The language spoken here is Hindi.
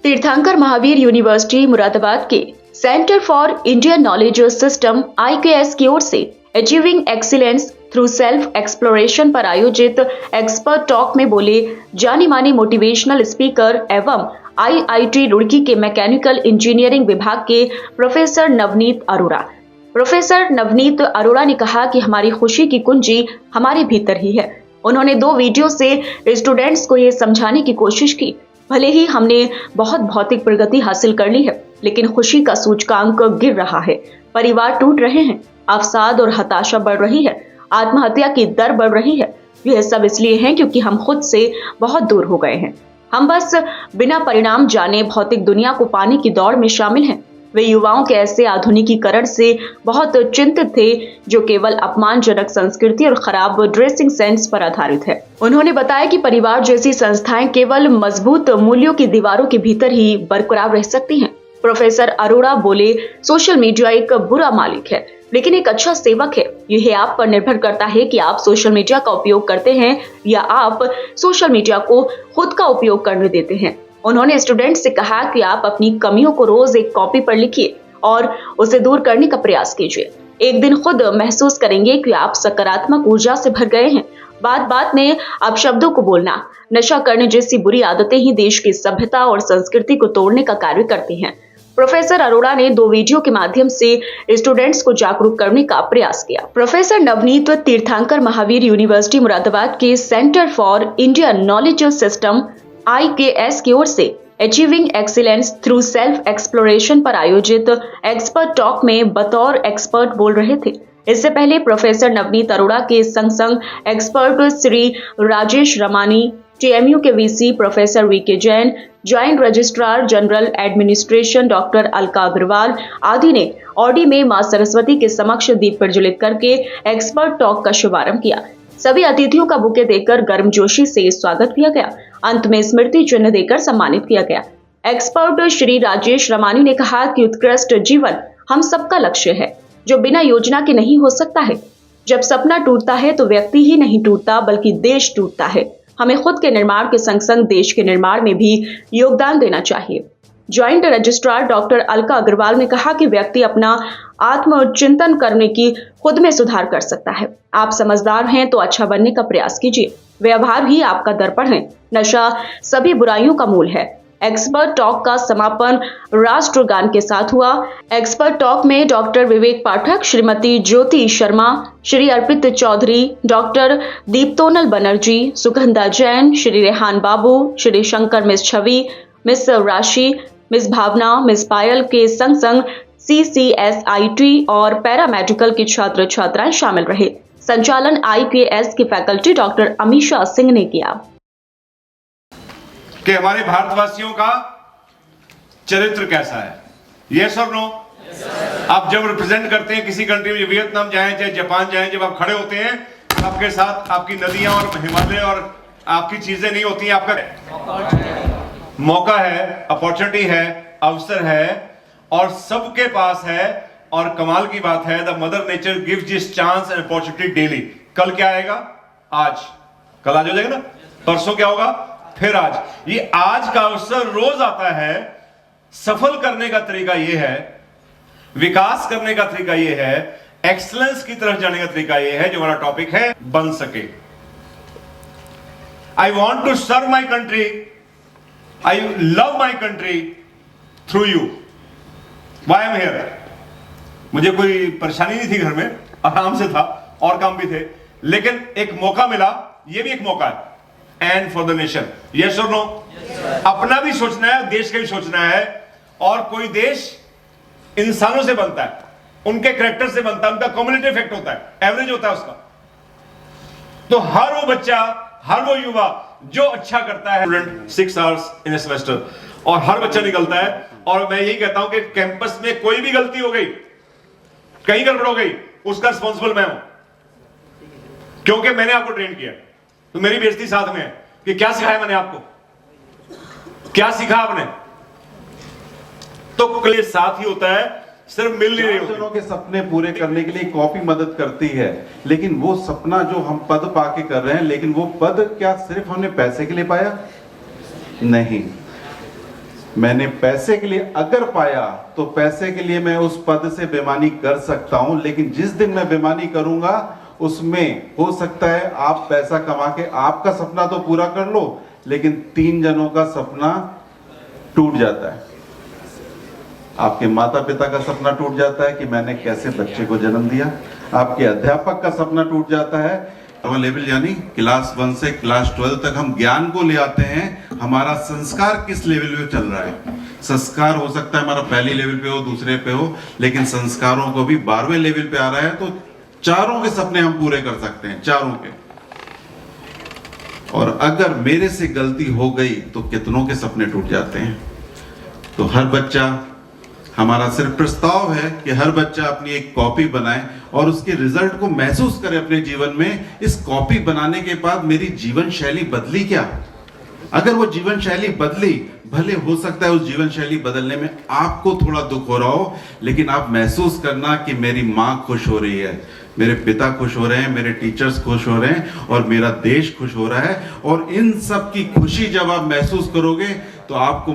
तीर्थंकर महावीर यूनिवर्सिटी मुरादाबाद के centre for Indian knowledge system IKS की ओर से achieving excellence through self exploration पर आयोजित एक्सपर्ट टॉक में बोले जानी मानी मोटिवेशनल स्पीकर एवं IIT रुड़की के मैकेनिकल इंजीनियरिंग विभाग के प्रोफेसर नवनीत अरोड़ा। प्रोफेसर नवनीत अरोड़ा ने कहा कि हमारी खुशी की कुंजी हमारे भीतर ही है। उन्होंने 2 वीडियो से स्टूडेंट्स को ये समझाने की कोशिश की, भले ही हमने बहुत भौतिक प्रगति हासिल कर ली है, लेकिन खुशी का सूचकांक गिर रहा है, परिवार टूट रहे हैं, अवसाद और हताशा बढ़ रही है, आत्महत्या की दर बढ़ रही है। यह सब इसलिए है क्योंकि हम खुद से बहुत दूर हो गए हैं। हम बस बिना परिणाम जाने भौतिक दुनिया को पाने की दौड़ में शामिल हैं। वे युवाओं के ऐसे आधुनिकीकरण से बहुत चिंतित थे जो केवल अपमानजनक संस्कृति और खराब ड्रेसिंग सेंस पर आधारित है। उन्होंने बताया कि परिवार जैसी संस्थाएं केवल मजबूत मूल्यों की दीवारों के भीतर ही बरकरार रह सकती हैं। प्रोफेसर अरोड़ा बोले, सोशल मीडिया एक बुरा मालिक है लेकिन एक अच्छा सेवक है। यह आप पर निर्भर करता है कि आप सोशल मीडिया का उपयोग करते हैं या आप सोशल मीडिया को खुद का उपयोग करने देते हैं। उन्होंने स्टूडेंट से कहा कि आप अपनी कमियों को रोज एक कॉपी पर लिखिए और उसे दूर करने का प्रयास कीजिए। एक दिन खुद महसूस करेंगे कि आप सकारात्मक ऊर्जा से भर गए हैं। बात बात में आप शब्दों को बोलना, नशा करने जैसी बुरी आदतें ही देश की सभ्यता और संस्कृति को तोड़ने का कार्य करती हैं। प्रोफेसर अरोड़ा ने 2 वीडियो के माध्यम से स्टूडेंट्स को जागरूक करने का प्रयास किया। प्रोफेसर नवनीत तीर्थंकर महावीर यूनिवर्सिटी मुरादाबाद के centre for Indian knowledge system IKS की ओर से achieving excellence through self exploration पर आयोजित एक्सपर्ट टॉक में बतौर एक्सपर्ट बोल रहे थे। इससे पहले प्रोफेसर नवनीत अरोड़ा के संग संग एक्सपर्ट श्री राजेश रमानी, TMU के VC professor VK Jain, joint registrar general administration doctor Alka Agarwal आदि ने ऑडी में मां सरस्वती के समक्ष दीप प्रज्वलित करके एक्सपर्ट टॉक का शुभारंभ किया। सभी अतिथियों का बुके देकर गर्मजोशी से स्वागत किया गया। अंत में स्मृति चिन्ह देकर सम्मानित किया गया। एक्सपर्ट श्री राजेश रमानी ने कहा कि उत्कृष्ट जीवन हम सबका लक्ष्य है जो बिना योजना के नहीं हो सकता है। जब सपना टूटता है तो व्यक्ति ही नहीं टूटता बल्कि देश टूटता है। हमें खुद के निर्माण के संग संग देश के निर्माण में भी योगदान देना चाहिए। Joint registrar doctor Alka Agarwal ने कहा कि व्यक्ति अपना आत्मचिंतन करने की खुद में सुधार कर सकता है। आप समझदार हैं तो अच्छा बनने का प्रयास कीजिए। व्यवहार ही आपका दर्पण है। नशा सभी बुराइयों का मूल है। एक्सपर्ट टॉक का समापन राष्ट्रगान के साथ हुआ। एक्सपर्ट टॉक में डॉक्टर विवेक पाठक, श्रीमती ज्योति शर्मा, श्री अर्पित चौधरी, डॉक्टर दीप्तोनल बनर्जी, सुगंधा जैन, श्री रेहान बाबू, श्री शंकर, मिस छवि, मिस राशि, मिस भावना, मिस पायल के संग संग CCSIT और पैरामेडिकल के छात्र छात्राएं शामिल रहे। संचालन IKS की फैकल्टी डॉक्टर अमीशा सिंह ने किया। कि हमारे भारतवासियों का चरित्र कैसा है, यस और नो? आप जब रिप्रेजेंट करते हैं किसी कंट्री में, वियतनाम जाएं चाहे जापान जाएं, जब आप खड़े होते हैं आपके साथ आपकी नदियां और हिमालय और आपकी चीजें नहीं होती हैं, आपका मौका है, अपॉर्चुनिटी है, अवसर है और सबके पास है। और कमाल की बात है, the mother nature gives this chance and opportunity daily. कल क्या आएगा? आज। कल आज हो जाएगा ना, परसों क्या होगा? फिर आज। ये आज का अवसर रोज आता है। सफल करने का तरीका यह है, विकास करने का तरीका यह है, एक्सीलेंस की तरफ जाने का तरीका यह है जो हमारा टॉपिक है, बन सके। I want to serve my country, I love my country through you. Why am here? मुझे कोई परेशानी नहीं थी, घर में आराम से था और काम भी थे, लेकिन एक मौका मिला। यह भी एक मौका है। And for the nation, yes और नो? अपना भी सोचना है, देश का भी सोचना है। और कोई देश इंसानों से बनता है, उनके कैरेक्टर से बनता है, उनका कम्युनिटी इफेक्ट होता है, एवरेज होता है उसका। तो हर वो बच्चा, हर वो युवा जो अच्छा करता है, student 6 hours in A semester, और हर बच्चा निकलता है। और मैं यही कहता हूं कि कैंपस में कोई भी गलती हो गई, कहीं गड़बड़ हो गई, उसका रिस्पॉन्सिबल मैं हूं, क्योंकि मैंने आपको ट्रेन किया। तो मेरी बेइज्जती साथ में है कि क्या सिखाया मैंने आपको, क्या सीखा आपने। तो क्ले साथ ही होता है, सिर्फ मिल नहीं रही होती। जनों के सपने पूरे करने के लिए कॉपी मदद करती है, लेकिन वो सपना जो हम पद पाके कर रहे हैं, लेकिन वो पद क्या सिर्फ हमने पैसे के लिए पाया? नहीं। मैंने पैसे के लिए अगर पाया तो पैसे के लिए मैं उस पद से बेईमानी कर सकता हूं, लेकिन जिस दिन मैं बेईमानी करूंगा उसमें हो सकता है आप पैसा कमा के आपका सपना तो पूरा कर लो, लेकिन 3 जनों का सपना टूट जाता है। आपके माता पिता का सपना टूट जाता है कि मैंने कैसे बच्चे को जन्म दिया, आपके अध्यापक का सपना टूट जाता है। लेवल यानी क्लास 1 से क्लास 12 तक हम ज्ञान को ले आते हैं, हमारा संस्कार किस लेवल पे चल रहा है। संस्कार हो सकता है हमारा पहली लेवल पे हो, दूसरे पे हो, लेकिन संस्कारों को भी 12वें लेवल पे आ रहा है, तो चारों के सपने हम पूरे कर सकते हैं, चारों के। और अगर मेरे से गलती हो गई तो कितनों के सपने टूट जाते हैं। तो हर बच्चा, हमारा सिर्फ प्रस्ताव है कि हर बच्चा अपनी एक कॉपी बनाए और उसके रिजल्ट को महसूस करे अपने जीवन में। इस कॉपी बनाने के बाद मेरी जीवन शैली बदली क्या? अगर वो जीवन शैली बदली, भले हो सकता है उस जीवन शैली बदलने में आपको थोड़ा दुख हो रहा हो, लेकिन आप महसूस करना कि मेरी माँ खुश हो रही है, मेरे पिता खुश हो रहे हैं, मेरे टीचर्स खुश हो रहे हैं और मेरा देश खुश हो रहा है। और इन सब की खुशी जब आप महसूस करोगे तो आपको